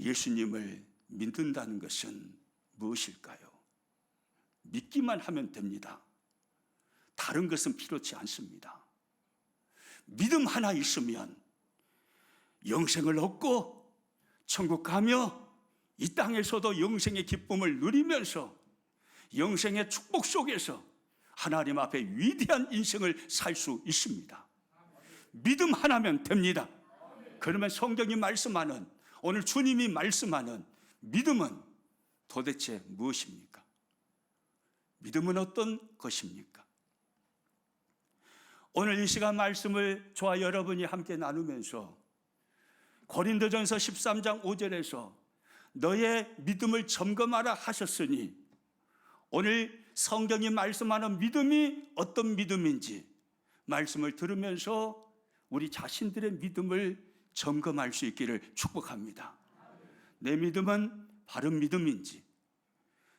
예수님을 믿는다는 것은 무엇일까요? 믿기만 하면 됩니다. 다른 것은 필요치 않습니다. 믿음 하나 있으면 영생을 얻고 천국 가며 이 땅에서도 영생의 기쁨을 누리면서 영생의 축복 속에서 하나님 앞에 위대한 인생을 살 수 있습니다. 믿음 하나면 됩니다. 그러면 성경이 말씀하는, 오늘 주님이 말씀하는 믿음은 도대체 무엇입니까? 믿음은 어떤 것입니까? 오늘 이 시간 말씀을 저와 여러분이 함께 나누면서 고린도전서 13장 5절에서 너의 믿음을 점검하라 하셨으니, 오늘 성경이 말씀하는 믿음이 어떤 믿음인지 말씀을 들으면서 우리 자신들의 믿음을 점검할 수 있기를 축복합니다. 내 믿음은 바른 믿음인지,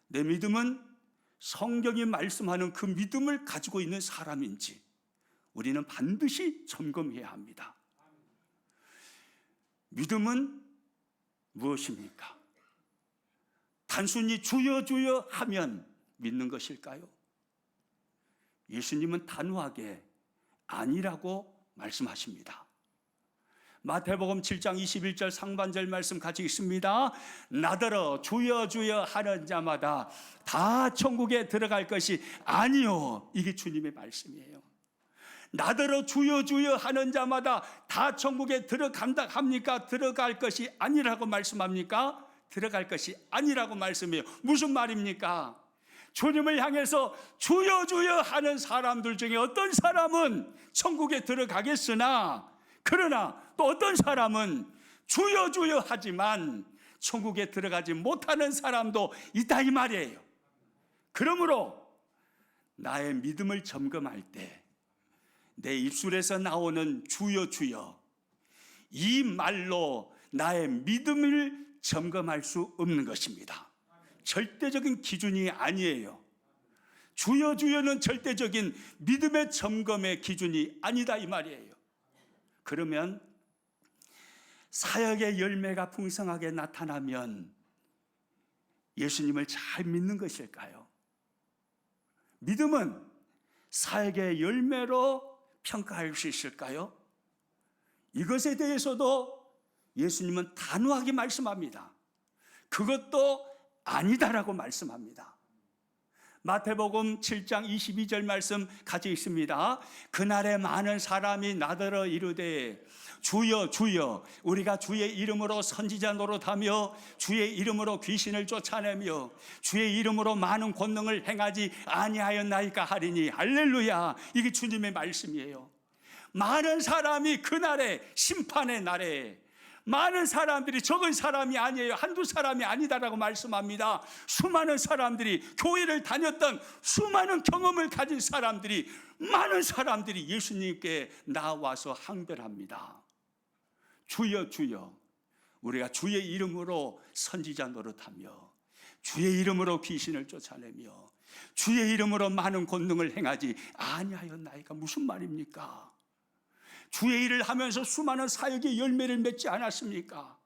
내 믿음은 성경이 말씀하는 그 믿음을 가지고 있는 사람인지 우리는 반드시 점검해야 합니다. 믿음은 무엇입니까? 단순히 주여 주여 하면 믿는 것일까요? 예수님은 단호하게 아니라고 말씀하십니다. 마태복음 7장 21절 상반절 말씀 같이 읽습니다. 나더러 주여 주여 하는 자마다 다 천국에 들어갈 것이 아니요. 이게 주님의 말씀이에요. 나더러 주여 주여 하는 자마다 다 천국에 들어간다 합니까? 들어갈 것이 아니라고 말씀합니까? 들어갈 것이 아니라고 말씀해요. 무슨 말입니까? 주님을 향해서 주여 주여 하는 사람들 중에 어떤 사람은 천국에 들어가겠으나, 그러나 또 어떤 사람은 주여 주여 하지만 천국에 들어가지 못하는 사람도 있다 이 말이에요. 그러므로 나의 믿음을 점검할 때 내 입술에서 나오는 주여 주여, 이 말로 나의 믿음을 점검할 수 없는 것입니다. 절대적인 기준이 아니에요. 주여 주여는 절대적인 믿음의 점검의 기준이 아니다 이 말이에요. 그러면 사역의 열매가 풍성하게 나타나면 예수님을 잘 믿는 것일까요? 믿음은 사역의 열매로 평가할 수 있을까요? 이것에 대해서도 예수님은 단호하게 말씀합니다. 그것도 아니다라고 말씀합니다. 마태복음 7장 22절 말씀 같이 있습니다. 그날에 많은 사람이 나더러 이르되 주여 주여 우리가 주의 이름으로 선지자 노릇하며 주의 이름으로 귀신을 쫓아내며 주의 이름으로 많은 권능을 행하지 아니하였나이까 하리니. 할렐루야. 이게 주님의 말씀이에요. 많은 사람이 그날에, 심판의 날에 많은 사람들이, 적은 사람이 아니에요. 한두 사람이 아니다라고 말씀합니다. 수많은 사람들이, 교회를 다녔던 수많은 경험을 가진 사람들이, 많은 사람들이 예수님께 나와서 항변합니다. 주여 주여 우리가 주의 이름으로 선지자 노릇하며 주의 이름으로 귀신을 쫓아내며 주의 이름으로 많은 권능을 행하지 아니하였나이까. 무슨 말입니까? 주의 일을 하면서 수많은 사역의 열매를 맺지 않았습니까?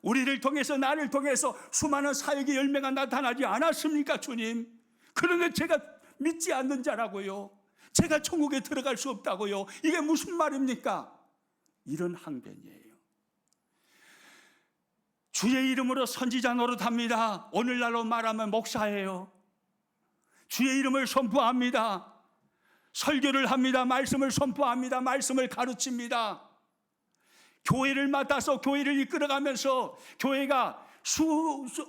우리를 통해서, 나를 통해서 수많은 사역의 열매가 나타나지 않았습니까, 주님? 그런데 제가 믿지 않는 자라고요? 제가 천국에 들어갈 수 없다고요? 이게 무슨 말입니까? 이런 항변이에요. 주의 이름으로 선지자 노릇합니다. 오늘날로 말하면 목사예요. 주의 이름을 선포합니다. 설교를 합니다. 말씀을 선포합니다. 말씀을 가르칩니다. 교회를 맡아서 교회를 이끌어가면서 교회가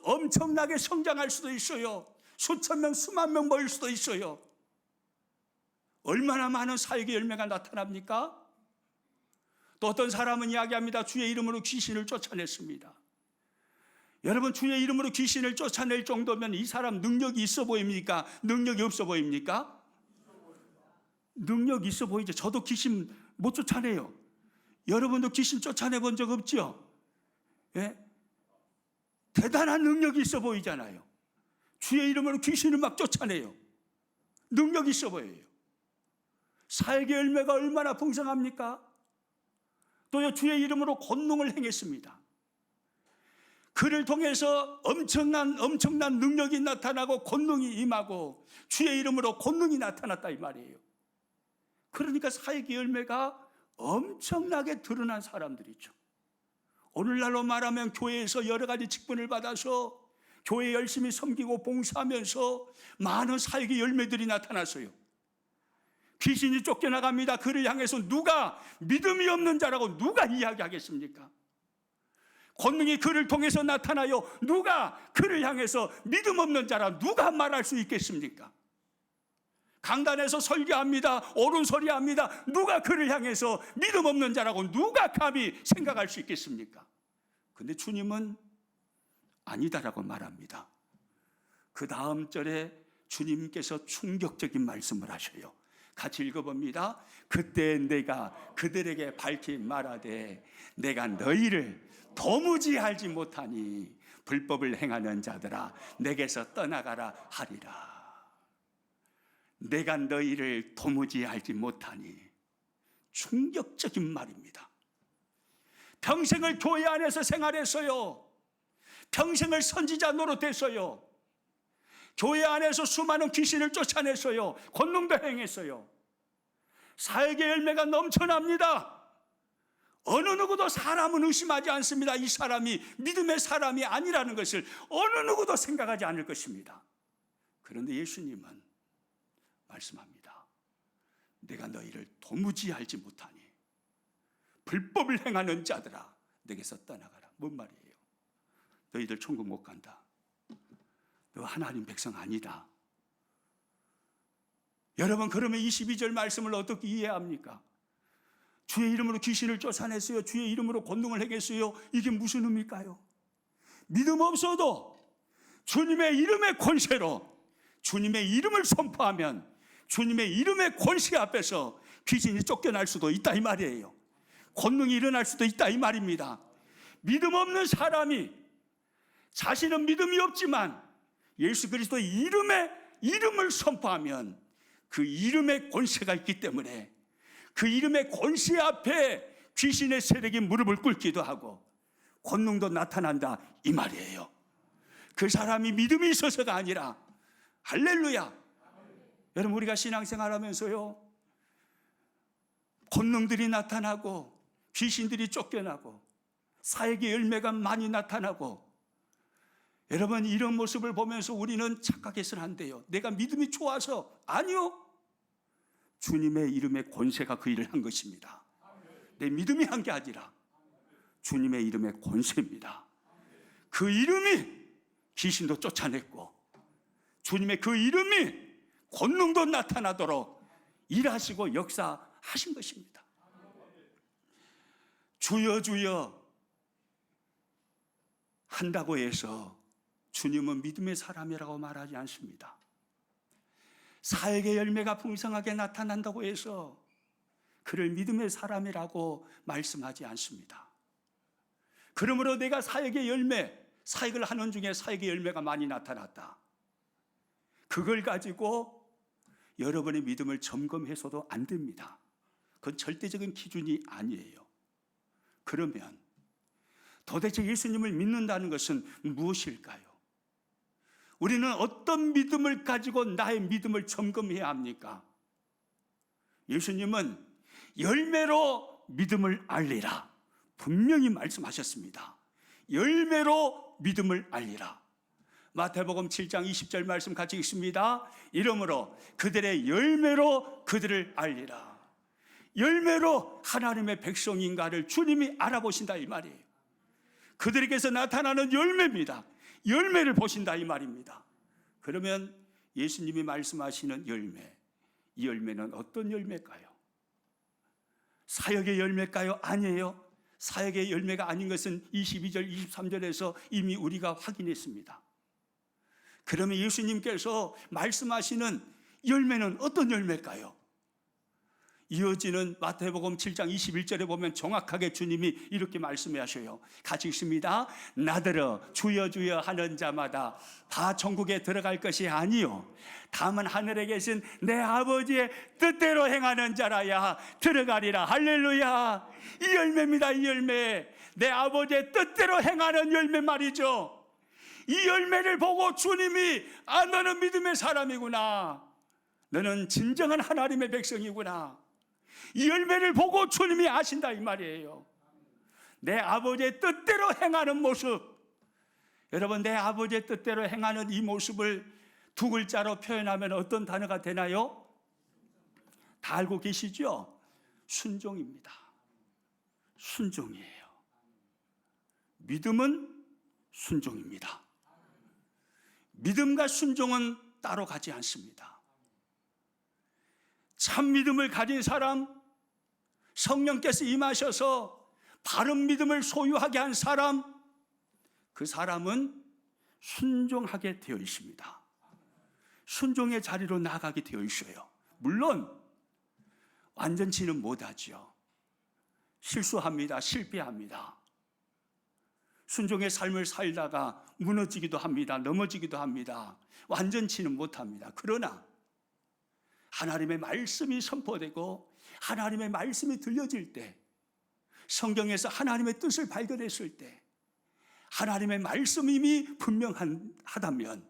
엄청나게 성장할 수도 있어요. 수천 명, 수만 명 모일 수도 있어요. 얼마나 많은 사역의 열매가 나타납니까? 또 어떤 사람은 이야기합니다. 주의 이름으로 귀신을 쫓아냈습니다. 여러분, 주의 이름으로 귀신을 쫓아낼 정도면 이 사람 능력이 있어 보입니까? 능력이 없어 보입니까? 능력 있어 보이죠. 저도 귀신 못 쫓아내요. 여러분도 귀신 쫓아내본 적 없죠? 예? 대단한 능력이 있어 보이잖아요. 주의 이름으로 귀신을 막 쫓아내요. 능력 있어 보여요. 사역의 열매가 얼마나 풍성합니까? 또요, 주의 이름으로 권능을 행했습니다. 그를 통해서 엄청난 능력이 나타나고 권능이 임하고 주의 이름으로 권능이 나타났다 이 말이에요. 그러니까 사역의 열매가 엄청나게 드러난 사람들이죠. 오늘날로 말하면 교회에서 여러 가지 직분을 받아서 교회 열심히 섬기고 봉사하면서 많은 사역의 열매들이 나타났어요. 귀신이 쫓겨나갑니다. 그를 향해서 누가 믿음이 없는 자라고 누가 이야기하겠습니까? 권능이 그를 통해서 나타나요. 누가 그를 향해서 믿음 없는 자라 누가 말할 수 있겠습니까? 강단에서 설교합니다. 옳은 소리 합니다. 누가 그를 향해서 믿음 없는 자라고 누가 감히 생각할 수 있겠습니까? 근데 주님은 아니다라고 말합니다. 그 다음 절에 주님께서 충격적인 말씀을 하셔요. 같이 읽어봅니다. 그때 내가 그들에게 밝히 말하되 내가 너희를 도무지 알지 못하니 불법을 행하는 자들아 내게서 떠나가라 하리라. 내가 너희를 도무지 알지 못하니, 충격적인 말입니다. 평생을 교회 안에서 생활했어요. 평생을 선지자 노릇했어요. 교회 안에서 수많은 귀신을 쫓아냈어요. 권능도 행했어요. 사역의 열매가 넘쳐납니다. 어느 누구도 사람은 의심하지 않습니다. 이 사람이 믿음의 사람이 아니라는 것을 어느 누구도 생각하지 않을 것입니다. 그런데 예수님은 말씀합니다. 내가 너희를 도무지 알지 못하니 불법을 행하는 자들아 내게서 떠나가라. 뭔 말이에요? 너희들 천국 못 간다. 너 하나님 백성 아니다. 여러분, 그러면 22절 말씀을 어떻게 이해합니까? 주의 이름으로 귀신을 쫓아냈어요. 주의 이름으로 권능을 행했어요. 이게 무슨 의미일까요? 믿음 없어도 주님의 이름의 권세로 주님의 이름을 선포하면 주님의 이름의 권세 앞에서 귀신이 쫓겨날 수도 있다 이 말이에요. 권능이 일어날 수도 있다 이 말입니다. 믿음 없는 사람이 자신은 믿음이 없지만 예수 그리스도의 이름을 선포하면 그 이름의 권세가 있기 때문에 그 이름의 권세 앞에 귀신의 세력이 무릎을 꿇기도 하고 권능도 나타난다 이 말이에요. 그 사람이 믿음이 있어서가 아니라 할렐루야. 여러분, 우리가 신앙생활하면서요 권능들이 나타나고 귀신들이 쫓겨나고 사역의 열매가 많이 나타나고, 여러분 이런 모습을 보면서 우리는 착각해서는 안 돼요. 내가 믿음이 좋아서. 아니요, 주님의 이름의 권세가 그 일을 한 것입니다. 내 믿음이 한 게 아니라 주님의 이름의 권세입니다. 그 이름이 귀신도 쫓아냈고 주님의 그 이름이 권능도 나타나도록 일하시고 역사하신 것입니다. 주여 주여 한다고 해서 주님은 믿음의 사람이라고 말하지 않습니다. 사역의 열매가 풍성하게 나타난다고 해서 그를 믿음의 사람이라고 말씀하지 않습니다. 그러므로 내가 사역의 열매, 사역을 하는 중에 사역의 열매가 많이 나타났다, 그걸 가지고 여러분의 믿음을 점검해서도 안 됩니다. 그건 절대적인 기준이 아니에요. 그러면 도대체 예수님을 믿는다는 것은 무엇일까요? 우리는 어떤 믿음을 가지고 나의 믿음을 점검해야 합니까? 예수님은 열매로 믿음을 알리라 분명히 말씀하셨습니다. 열매로 믿음을 알리라. 마태복음 7장 20절 말씀 같이 읽습니다. 이러므로 그들의 열매로 그들을 알리라. 열매로 하나님의 백성인가를 주님이 알아보신다 이 말이에요. 그들에게서 나타나는 열매입니다. 열매를 보신다 이 말입니다. 그러면 예수님이 말씀하시는 열매, 이 열매는 어떤 열매일까요? 사역의 열매일까요? 아니에요. 사역의 열매가 아닌 것은 22절 23절에서 이미 우리가 확인했습니다. 그러면 예수님께서 말씀하시는 열매는 어떤 열매일까요? 이어지는 마태복음 7장 21절에 보면 정확하게 주님이 이렇게 말씀하셔요. 같이 읽습니다. 나더러 주여 주여 하는 자마다 다 천국에 들어갈 것이 아니요 다만 하늘에 계신 내 아버지의 뜻대로 행하는 자라야 들어가리라. 할렐루야. 이 열매입니다. 이 열매. 내 아버지의 뜻대로 행하는 열매 말이죠. 이 열매를 보고 주님이 너는 믿음의 사람이구나, 너는 진정한 하나님의 백성이구나, 이 열매를 보고 주님이 아신다 이 말이에요. 내 아버지의 뜻대로 행하는 모습. 여러분, 내 아버지의 뜻대로 행하는 이 모습을 두 글자로 표현하면 어떤 단어가 되나요? 다 알고 계시죠? 순종입니다. 순종이에요. 믿음은 순종입니다. 믿음과 순종은 따로 가지 않습니다. 참 믿음을 가진 사람, 성령께서 임하셔서 바른 믿음을 소유하게 한 사람, 그 사람은 순종하게 되어 있습니다. 순종의 자리로 나아가게 되어 있어요. 물론 완전치는 못하죠. 실수합니다. 실패합니다. 순종의 삶을 살다가 무너지기도 합니다. 넘어지기도 합니다. 완전치는 못합니다. 그러나 하나님의 말씀이 선포되고 하나님의 말씀이 들려질 때, 성경에서 하나님의 뜻을 발견했을 때, 하나님의 말씀이 분명하다면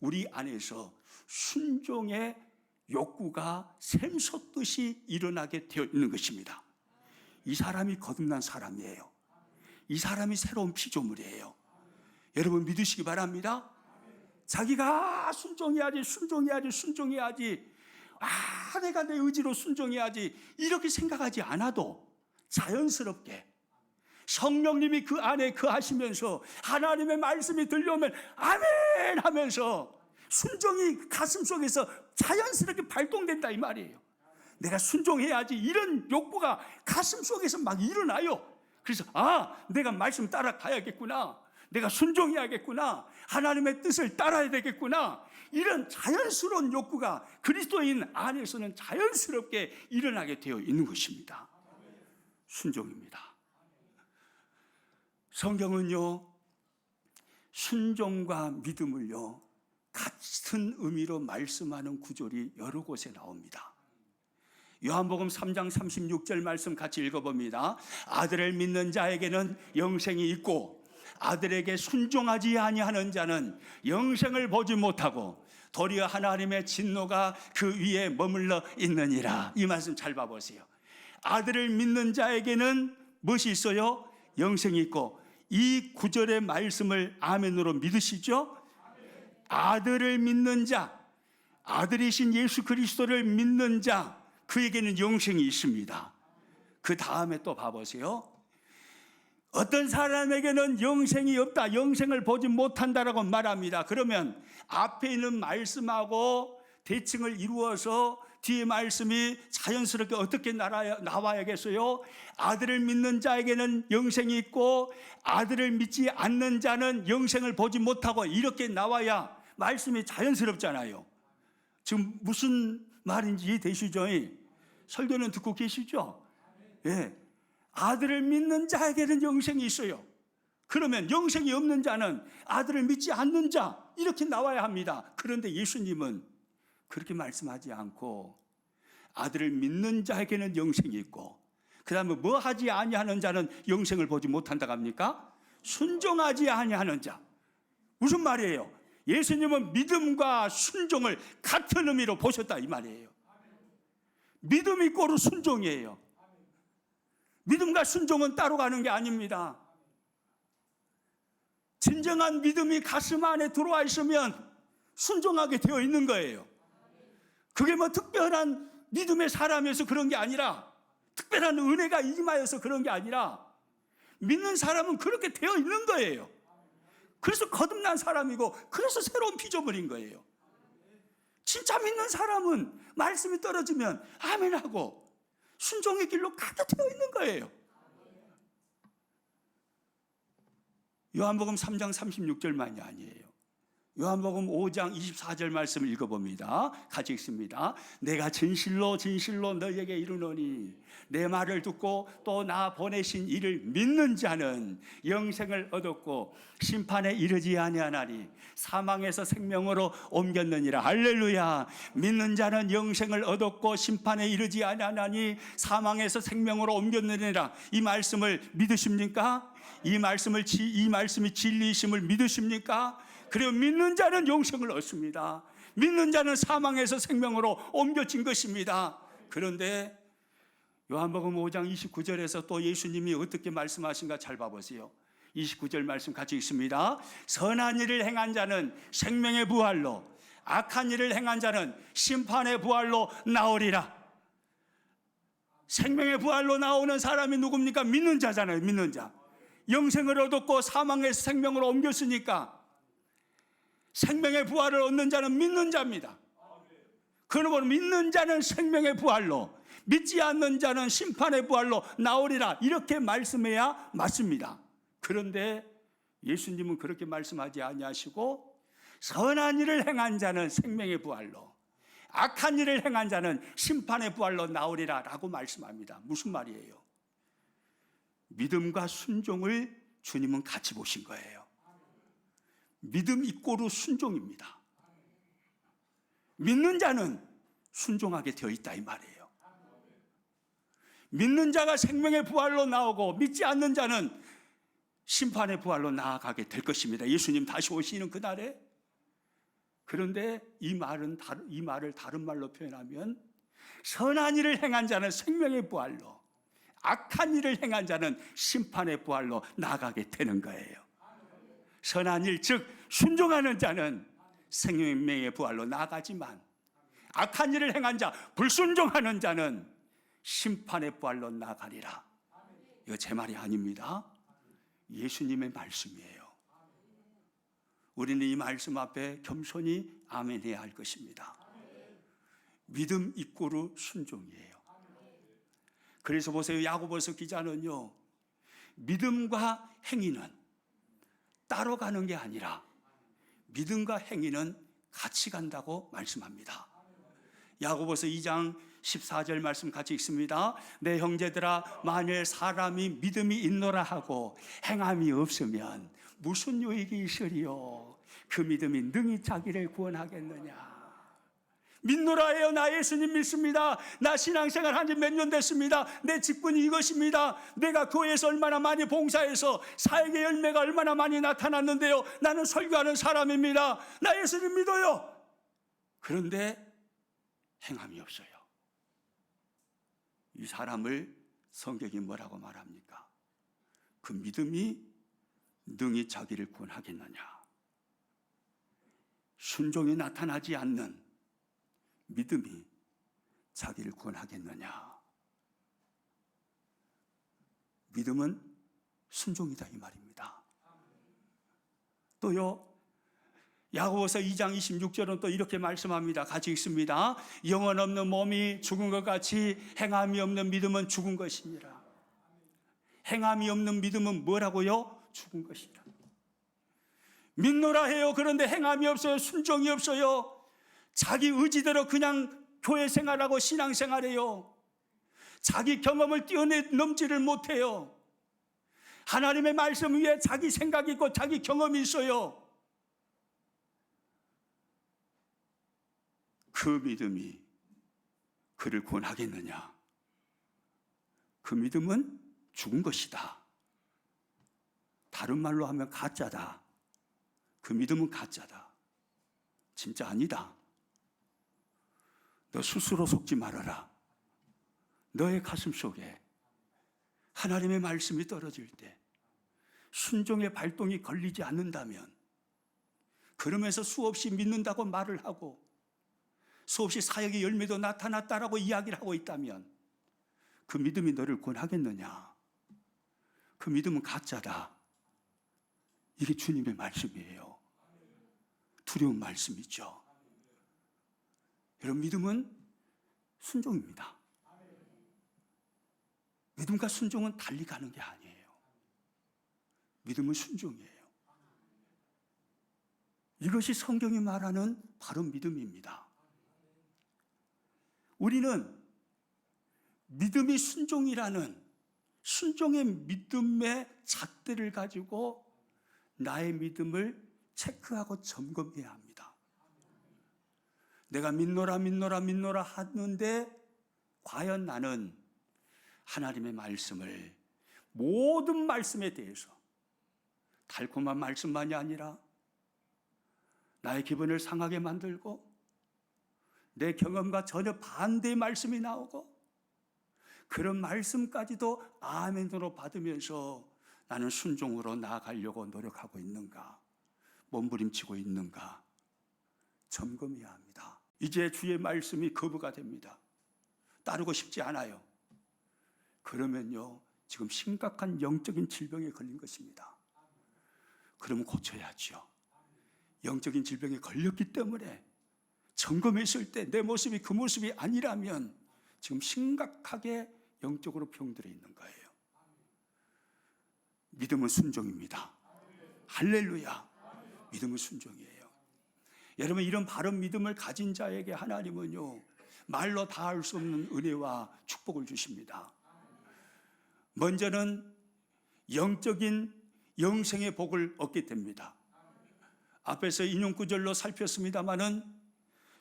우리 안에서 순종의 욕구가 샘솟듯이 일어나게 되어 있는 것입니다. 이 사람이 거듭난 사람이에요. 이 사람이 새로운 피조물이에요. 여러분 믿으시기 바랍니다. 자기가 순종해야지, 순종해야지, 순종해야지, 내가 내 의지로 순종해야지, 이렇게 생각하지 않아도 자연스럽게 성령님이 그 안에 거하시면서 하나님의 말씀이 들려오면 아멘 하면서 순종이 가슴속에서 자연스럽게 발동된다 이 말이에요. 내가 순종해야지, 이런 욕구가 가슴속에서 막 일어나요. 그래서 내가 말씀 따라가야겠구나, 내가 순종해야겠구나, 하나님의 뜻을 따라야 되겠구나, 이런 자연스러운 욕구가 그리스도인 안에서는 자연스럽게 일어나게 되어 있는 것입니다. 순종입니다. 성경은요, 순종과 믿음을요 같은 의미로 말씀하는 구절이 여러 곳에 나옵니다. 요한복음 3장 36절 말씀 같이 읽어봅니다. 아들을 믿는 자에게는 영생이 있고 아들에게 순종하지 아니하는 자는 영생을 보지 못하고 도리어 하나님의 진노가 그 위에 머물러 있느니라. 이 말씀 잘 봐보세요. 아들을 믿는 자에게는 무엇이 있어요? 영생이 있고. 이 구절의 말씀을 아멘으로 믿으시죠? 아들을 믿는 자, 아들이신 예수 그리스도를 믿는 자, 그에게는 영생이 있습니다. 그 다음에 또 봐보세요. 어떤 사람에게는 영생이 없다, 영생을 보지 못한다라고 말합니다. 그러면 앞에 있는 말씀하고 대칭을 이루어서 뒤에 말씀이 자연스럽게 어떻게 나와야겠어요? 아들을 믿는 자에게는 영생이 있고 아들을 믿지 않는 자는 영생을 보지 못하고, 이렇게 나와야 말씀이 자연스럽잖아요. 지금 무슨 말인지 이해되시죠? 설교는 듣고 계시죠? 예. 아들을 믿는 자에게는 영생이 있어요. 그러면 영생이 없는 자는 아들을 믿지 않는 자, 이렇게 나와야 합니다. 그런데 예수님은 그렇게 말씀하지 않고 아들을 믿는 자에게는 영생이 있고, 그 다음에 뭐 하지 아니하는 자는 영생을 보지 못한다고 합니까? 순종하지 아니하는 자. 무슨 말이에요? 예수님은 믿음과 순종을 같은 의미로 보셨다 이 말이에요. 믿음이 꼬르 순종이에요. 믿음과 순종은 따로 가는 게 아닙니다. 진정한 믿음이 가슴 안에 들어와 있으면 순종하게 되어 있는 거예요. 그게 뭐 특별한 믿음의 사람이어서 그런 게 아니라, 특별한 은혜가 임하여서 그런 게 아니라, 믿는 사람은 그렇게 되어 있는 거예요. 그래서 거듭난 사람이고, 그래서 새로운 피조물인 거예요. 진짜 믿는 사람은 말씀이 떨어지면 아멘하고 순종의 길로 가득 되어 있는 거예요. 요한복음 3장 36절만이 아니에요. 요한복음 5장 24절 말씀을 읽어봅니다. 같이 읽습니다. 내가 진실로 진실로 너희에게 이르노니 내 말을 듣고 또 나 보내신 이를 믿는 자는 영생을 얻었고 심판에 이르지 아니하나니 사망에서 생명으로 옮겼느니라. 할렐루야. 믿는 자는 영생을 얻었고 심판에 이르지 아니하나니 사망에서 생명으로 옮겼느니라. 이 말씀을 믿으십니까? 이 말씀이 진리이심을 믿으십니까? 그리고 믿는 자는 영생을 얻습니다. 믿는 자는 사망에서 생명으로 옮겨진 것입니다. 그런데 요한복음 5장 29절에서 또 예수님이 어떻게 말씀하신가 잘 봐보세요. 29절 말씀 같이 읽습니다. 선한 일을 행한 자는 생명의 부활로, 악한 일을 행한 자는 심판의 부활로 나오리라. 생명의 부활로 나오는 사람이 누굽니까? 믿는 자잖아요. 믿는 자. 영생을 얻었고 사망에서 생명으로 옮겼으니까 생명의 부활을 얻는 자는 믿는 자입니다. 그러므로 믿는 자는 생명의 부활로, 믿지 않는 자는 심판의 부활로 나오리라. 이렇게 말씀해야 맞습니다. 그런데 예수님은 그렇게 말씀하지 아니하시고 선한 일을 행한 자는 생명의 부활로, 악한 일을 행한 자는 심판의 부활로 나오리라 라고 말씀합니다. 무슨 말이에요? 믿음과 순종을 주님은 같이 보신 거예요. 믿음 이꼬르 순종입니다. 믿는 자는 순종하게 되어 있다 이 말이에요. 믿는 자가 생명의 부활로 나오고 믿지 않는 자는 심판의 부활로 나아가게 될 것입니다. 예수님 다시 오시는 그날에. 그런데 이 말을 다른 말로 표현하면 선한 일을 행한 자는 생명의 부활로, 악한 일을 행한 자는 심판의 부활로 나아가게 되는 거예요. 선한 일, 즉 순종하는 자는 생명의 부활로 나아가지만 악한 일을 행한 자, 불순종하는 자는 심판의 부활로 나아가리라. 이거 제 말이 아닙니다. 예수님의 말씀이에요. 우리는 이 말씀 앞에 겸손히 아멘해야 할 것입니다. 믿음 이꼬르 순종이에요. 그래서 보세요. 야고보서 기자는요, 믿음과 행위는 따로 가는 게 아니라 믿음과 행위는 같이 간다고 말씀합니다. 야고보서 2장 14절 말씀 같이 읽습니다. 내 형제들아, 만일 사람이 믿음이 있노라 하고 행함이 없으면 무슨 유익이 있으리요? 그 믿음이 능히 자기를 구원하겠느냐? 믿노라 해요. 나 예수님 믿습니다. 나 신앙생활 한 지 몇 년 됐습니다. 내 직분이 이것입니다. 내가 교회에서 얼마나 많이 봉사해서 사역의 열매가 얼마나 많이 나타났는데요. 나는 설교하는 사람입니다. 나 예수님 믿어요. 그런데 행함이 없어요. 이 사람을 성경이 뭐라고 말합니까? 그 믿음이 능히 자기를 구원하겠느냐? 순종이 나타나지 않는 믿음이 자기를 구원하겠느냐? 믿음은 순종이다 이 말입니다. 또요, 야고보서 2장 26절은 또 이렇게 말씀합니다. 같이 읽습니다. 영혼 없는 몸이 죽은 것 같이 행함이 없는 믿음은 죽은 것이니라. 행함이 없는 믿음은 뭐라고요? 죽은 것이라. 믿노라 해요. 그런데 행함이 없어요. 순종이 없어요. 자기 의지대로 그냥 교회 생활하고 신앙 생활해요. 자기 경험을 뛰어넘지를 못해요. 하나님의 말씀 위에 자기 생각이 있고 자기 경험이 있어요. 그 믿음이 그를 구원하겠느냐? 그 믿음은 죽은 것이다. 다른 말로 하면 가짜다. 그 믿음은 가짜다. 진짜 아니다. 너 스스로 속지 말아라. 너의 가슴 속에 하나님의 말씀이 떨어질 때 순종의 발동이 걸리지 않는다면, 그러면서 수없이 믿는다고 말을 하고 수없이 사역의 열매도 나타났다라고 이야기를 하고 있다면 그 믿음이 너를 구원하겠느냐? 그 믿음은 가짜다. 이게 주님의 말씀이에요. 두려운 말씀이죠. 여러분, 믿음은 순종입니다. 믿음과 순종은 달리 가는 게 아니에요. 믿음은 순종이에요. 이것이 성경이 말하는 바로 믿음입니다. 우리는 믿음이 순종이라는 순종의 믿음의 잣대를 가지고 나의 믿음을 체크하고 점검해야 합니다. 내가 믿노라 하는데 과연 나는 하나님의 말씀을 모든 말씀에 대해서 달콤한 말씀만이 아니라 나의 기분을 상하게 만들고 내 경험과 전혀 반대의 말씀이 나오고 그런 말씀까지도 아멘으로 받으면서 나는 순종으로 나아가려고 노력하고 있는가, 몸부림치고 있는가 점검해야 합니다. 이제 주의 말씀이 거부가 됩니다. 따르고 싶지 않아요. 그러면요, 지금 심각한 영적인 질병에 걸린 것입니다. 그러면 고쳐야죠. 영적인 질병에 걸렸기 때문에 점검했을 때 내 모습이 그 모습이 아니라면 지금 심각하게 영적으로 병들어 있는 거예요. 믿음은 순종입니다. 할렐루야. 믿음은 순종이에요. 여러분, 이런 바른 믿음을 가진 자에게 하나님은요, 말로 다 할 수 없는 은혜와 축복을 주십니다. 먼저는 영적인 영생의 복을 얻게 됩니다. 앞에서 인용 구절로 살폈습니다마는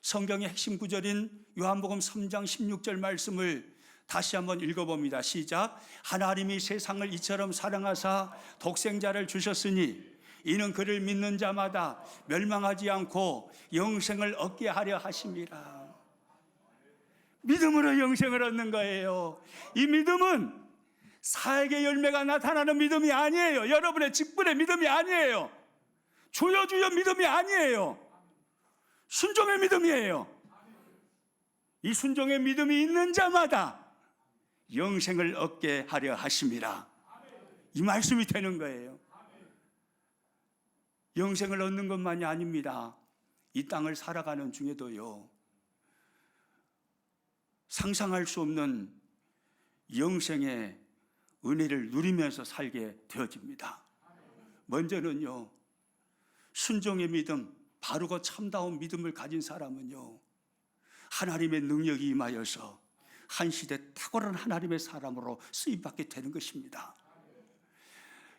성경의 핵심 구절인 요한복음 3장 16절 말씀을 다시 한번 읽어봅니다. 시작. 하나님이 세상을 이처럼 사랑하사 독생자를 주셨으니 이는 그를 믿는 자마다 멸망하지 않고 영생을 얻게 하려 하심이라. 믿음으로 영생을 얻는 거예요. 이 믿음은 사역의 열매가 나타나는 믿음이 아니에요. 여러분의 직분의 믿음이 아니에요. 주여 주여 믿음이 아니에요. 순종의 믿음이에요. 이 순종의 믿음이 있는 자마다 영생을 얻게 하려 하심이라. 이 말씀이 되는 거예요. 영생을 얻는 것만이 아닙니다. 이 땅을 살아가는 중에도요, 상상할 수 없는 영생의 은혜를 누리면서 살게 되어집니다. 먼저는요, 순종의 믿음, 바르고 참다운 믿음을 가진 사람은요, 하나님의 능력이 임하여서 한 시대 탁월한 하나님의 사람으로 쓰임받게 되는 것입니다.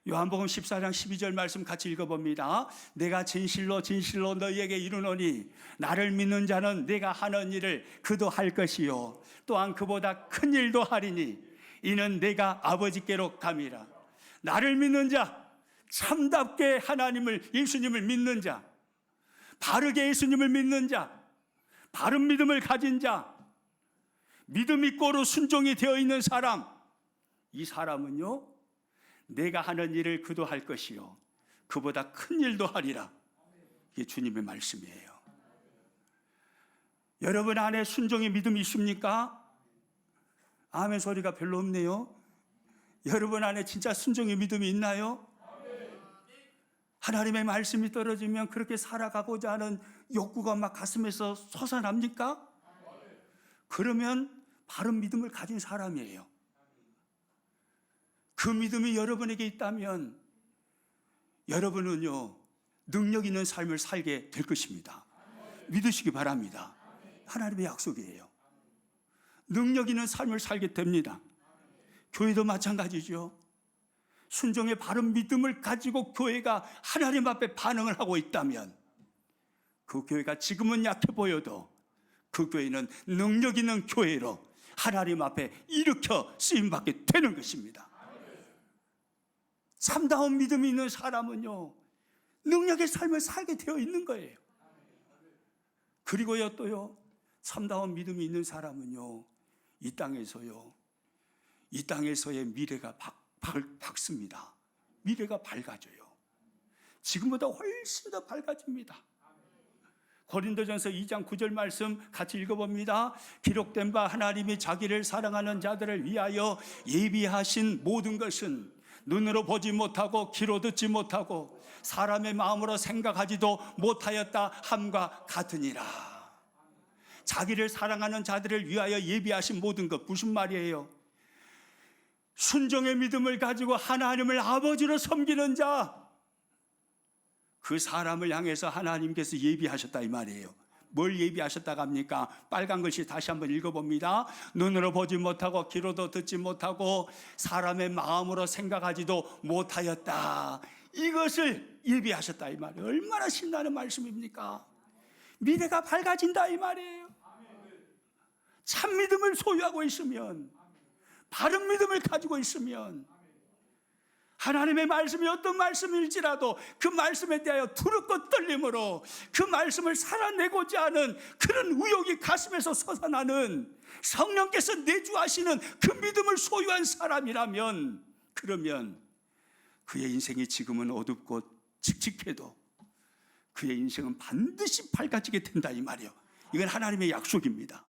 요한복음 14장 12절 말씀 같이 읽어봅니다. 내가 진실로 진실로 너희에게 이르노니 나를 믿는 자는 내가 하는 일을 그도 할 것이요 또한 그보다 큰 일도 하리니 이는 내가 아버지께로 감이라. 나를 믿는 자, 참답게 하나님을, 예수님을 믿는 자, 바르게 예수님을 믿는 자, 바른 믿음을 가진 자, 믿음이 꼬로 순종이 되어 있는 사람, 이 사람은요, 내가 하는 일을 그도 할 것이요 그보다 큰 일도 하리라. 이게 주님의 말씀이에요. 여러분 안에 순종의 믿음이 있습니까? 아멘 소리가 별로 없네요. 여러분 안에 진짜 순종의 믿음이 있나요? 하나님의 말씀이 떨어지면 그렇게 살아가고자 하는 욕구가 막 가슴에서 솟아납니까? 그러면 바른 믿음을 가진 사람이에요. 그 믿음이 여러분에게 있다면 여러분은요, 능력 있는 삶을 살게 될 것입니다. 믿으시기 바랍니다. 하나님의 약속이에요. 능력 있는 삶을 살게 됩니다. 교회도 마찬가지죠. 순종의 바른 믿음을 가지고 교회가 하나님 앞에 반응을 하고 있다면 그 교회가 지금은 약해 보여도 그 교회는 능력 있는 교회로 하나님 앞에 일으켜 쓰임받게 되는 것입니다. 참다운 믿음이 있는 사람은요, 능력의 삶을 살게 되어 있는 거예요. 그리고요, 또요, 참다운 믿음이 있는 사람은요, 이 땅에서의 미래가 밝습니다. 미래가 밝아져요. 지금보다 훨씬 더 밝아집니다. 고린도전서 2장 9절 말씀 같이 읽어봅니다. 기록된 바 하나님이 자기를 사랑하는 자들을 위하여 예비하신 모든 것은 눈으로 보지 못하고 귀로 듣지 못하고 사람의 마음으로 생각하지도 못하였다 함과 같으니라. 자기를 사랑하는 자들을 위하여 예비하신 모든 것, 무슨 말이에요? 순종의 믿음을 가지고 하나님을 아버지로 섬기는 자, 그 사람을 향해서 하나님께서 예비하셨다 이 말이에요. 뭘 예비하셨다고 합니까? 빨간 글씨 다시 한번 읽어봅니다. 눈으로 보지 못하고 귀로도 듣지 못하고 사람의 마음으로 생각하지도 못하였다. 이것을 예비하셨다 이 말이에요. 얼마나 신나는 말씀입니까? 미래가 밝아진다 이 말이에요. 참 믿음을 소유하고 있으면, 바른 믿음을 가지고 있으면, 하나님의 말씀이 어떤 말씀일지라도 그 말씀에 대하여 두렵고 떨림으로 그 말씀을 살아내고자 하는 그런 의욕이 가슴에서 솟아나는, 성령께서 내주하시는 그 믿음을 소유한 사람이라면, 그러면 그의 인생이 지금은 어둡고 칙칙해도 그의 인생은 반드시 밝아지게 된다 이 말이에요. 이건 하나님의 약속입니다.